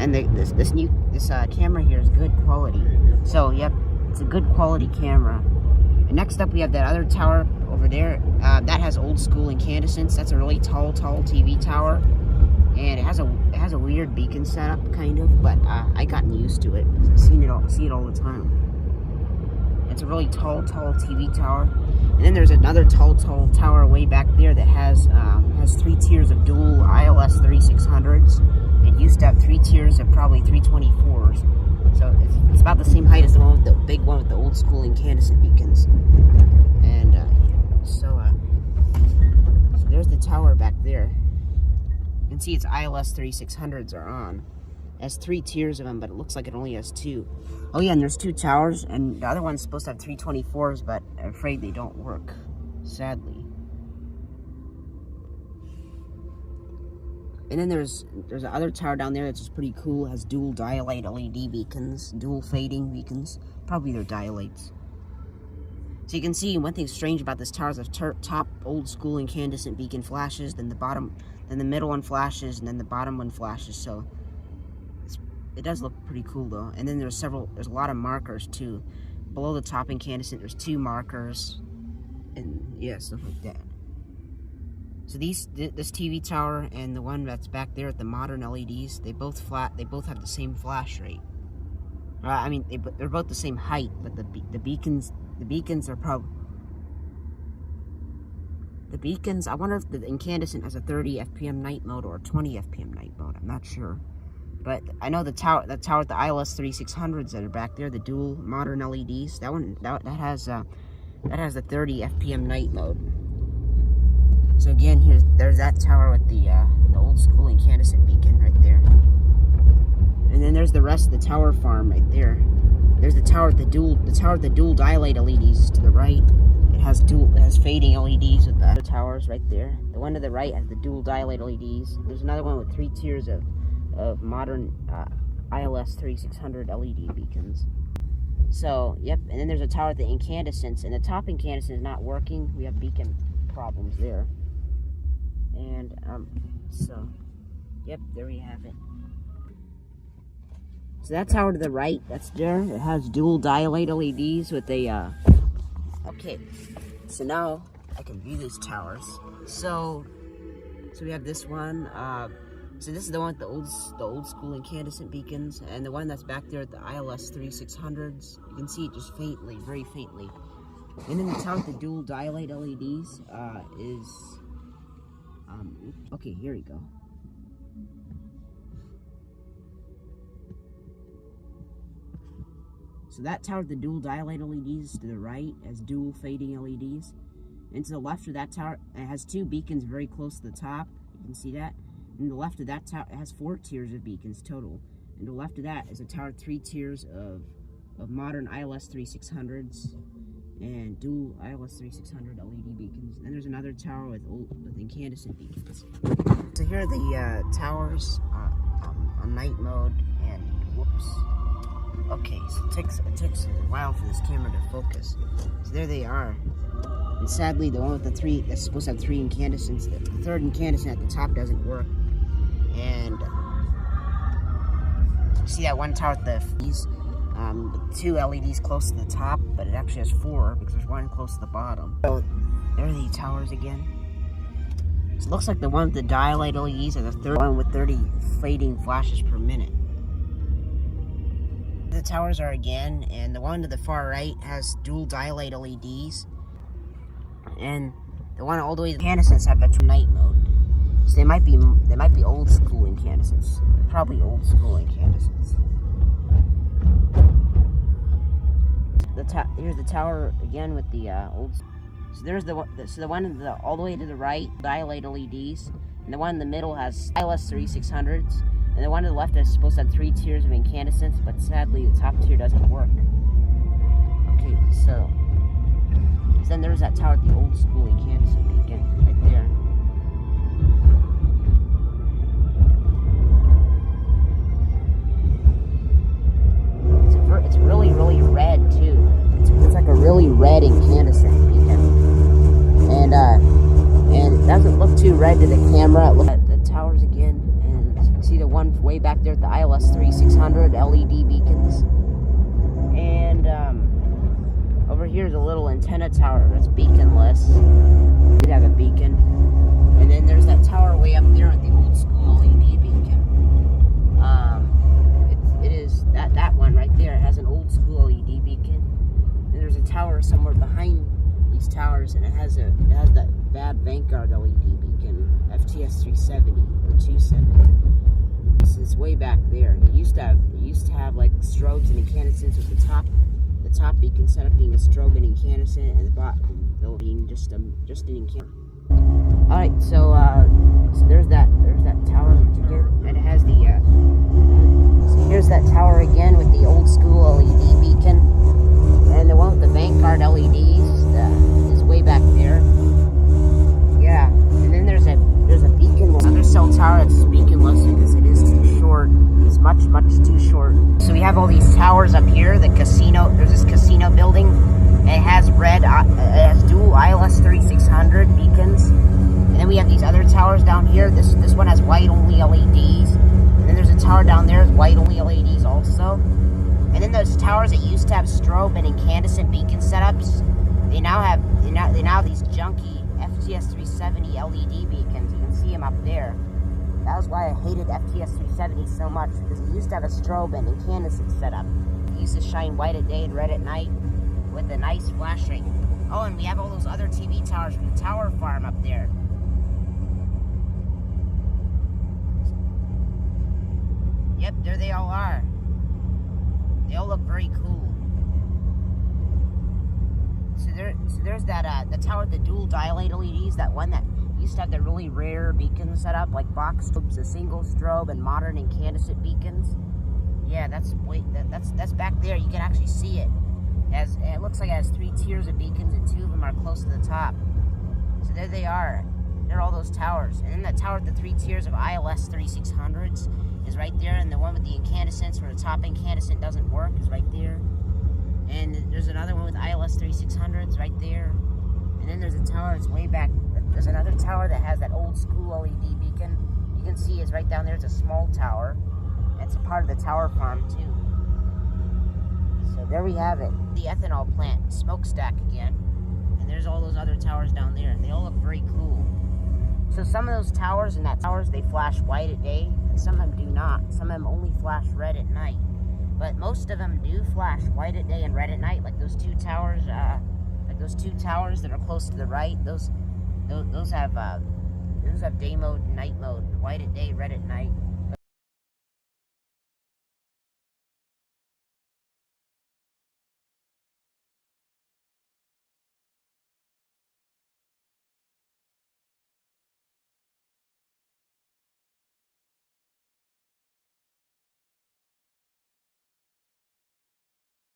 And this camera here is good quality. So yep, it's a good quality camera. And next up we have that other tower over there. That has old school incandescents. That's a really tall TV tower, and it has a weird beacon setup kind of. But I gotten used to it. I see it all the time. It's a really tall TV tower. And then there's another tall tower way back there that has 3 tiers of dual ILS 3600s. It used to have 3 tiers of probably 324s. So it's about the same height as the one with the big one with the old school incandescent beacons. And so there's the tower back there. You can see its ILS 3600s are on. It has 3 tiers of them, but it looks like it only has 2. Oh yeah, and there's 2 towers, and the other one's supposed to have 324s, but I'm afraid they don't work, sadly. And then there's another tower down there that's just pretty cool. It has dual dialite LED beacons, dual fading beacons. Probably they're dialates. So you can see one thing strange about this tower is the top old school incandescent beacon flashes, then the middle one flashes, and then the bottom one flashes. So it does look pretty cool though. And then there's a lot of markers too. Below the top incandescent, there's 2 markers, and yeah, stuff like that. So this TV tower and the one that's back there at the modern LEDs, they both have the same flash rate. I mean, they're both the same height, but the beacons are probably. The beacons, I wonder if the incandescent has a 30 FPM night mode or a 20 FPM night mode. I'm not sure. But I know the tower with the ILS 3600s that are back there, the dual modern LEDs, that has the 30 FPM night mode. So again, there's that tower with the old school incandescent beacon right there. And then there's the rest of the tower farm right there. There's the tower with the dual dilate LEDs to the right. It has fading LEDs with the other towers right there. The one to the right has the dual dilate LEDs. There's another one with 3 tiers of modern ILS 3600 LED beacons. So, yep, and then there's a tower with the incandescents, and the top incandescent is not working. We have beacon problems there. And, so, yep, there we have it. So that tower to the right, that's there. It has dual dilate LEDs with a, okay. So now I can view these towers. So we have this one, so this is the one with the old school incandescent beacons, and the one that's back there at the ILS 3600s. You can see it just faintly, very faintly. And then the tower with the dual dilate LEDs is, okay, here we go. So that tower with the dual dilate LEDs to the right has dual fading LEDs. And to the left of that tower, it has 2 beacons very close to the top. You can see that. And the left of that tower, it has 4 tiers of beacons total. And to the left of that is a tower with 3 tiers of modern ILS 3600s and dual ILS 3600 LED beacons. And then there's another tower with incandescent beacons. So here are the towers on night mode, and whoops. Okay, so it takes a while for this camera to focus. So there they are. And sadly, the one with the 3 that's supposed to have 3 incandescents, the third incandescent at the top doesn't work. And you see that one tower with the 2 LEDs close to the top, but it actually has 4 because there's one close to the bottom. So there are the towers again. So it looks like the one with the dilate LEDs are the third one with 30 fading flashes per minute. The towers are again, and the one to the far right has dual dilate LEDs, and the one all the way to the incandescents have a night mode. So they might be old school incandescents. Probably old school incandescents. Here's the tower again with the old. So there's the one all the way to the right, dilate LEDs, and the one in the middle has ILS 3600s. And the one to the left is supposed to have 3 tiers of incandescents, but sadly the top tier doesn't work. Okay, so then there's that tower with the old school incandescent beacon right there. It's really, really red too. It's like a really red incandescent beacon, and it doesn't look too red to the camera. Look at the towers again, and see see the one way back there at the ILS 3600 LED beacons. And over here is a little antenna tower that's beaconless. It did have a beacon. And then there's that tower way up there with the old school LED beacon. It is that one right there. It has an old school LED beacon. And there's a tower somewhere behind these towers, and it has that bad Vanguard LED beacon, FTS 370 or 270. This is way back there. It used to have like strobes and incandescents with the top beacon set up being a strobe and incandescent, and the bottom being just an incandescent. All right, so there's that tower again, and it has the so here's that tower again with the old school LED beacon, and the one with the Vanguard LEDs is way back there. Yeah, and then there's a beaconless other cell tower that's beaconless because it is too short. It's much too short. So we have all these towers up here. The casino. There's this casino building. And it has it has dual ILS 3600 beacons. And then we have these other towers down here. This one has white only LEDs. And then there's a tower down there with white only LEDs also. And then those towers that used to have strobe and incandescent beacon setups, they now have these junky FTS 370 LED beacons. You can see them up there. That was why I hated FTS 370 so much, because it used to have a strobe and incandescent setup. It used to shine white at day and red at night with a nice flash rate. Oh, and we have all those other TV towers from the tower farm up there. Yep, there they all are. They all look very cool. So there's that the tower with the dual dilate LEDs, that one that used to have the really rare beacons set up, like box strobes, a single strobe, and modern incandescent beacons. Yeah, that's back there. You can actually see it. It looks like it has 3 tiers of beacons, and 2 of them are close to the top. So there they are. They're all those towers. And then that tower with the 3 tiers of ILS 3600s is right there, and the one with the incandescents where the top incandescent doesn't work is right there. And there's another one with ILS 3600s right there. And then there's a tower that's way back. There's another tower that has that old school LED beacon. You can see it's right down there. It's a small tower. It's a part of the tower farm too. So there we have it. The ethanol plant smokestack again. And there's all those other towers down there. And they all look very cool. So some of those towers and that towers, they flash white at day. And some of them do not. Some of them only flash red at night. But most of them do flash white at day and red at night. Like those 2 towers. Like those 2 towers that are close to the right. Those have day mode and night mode. White at day, red at night.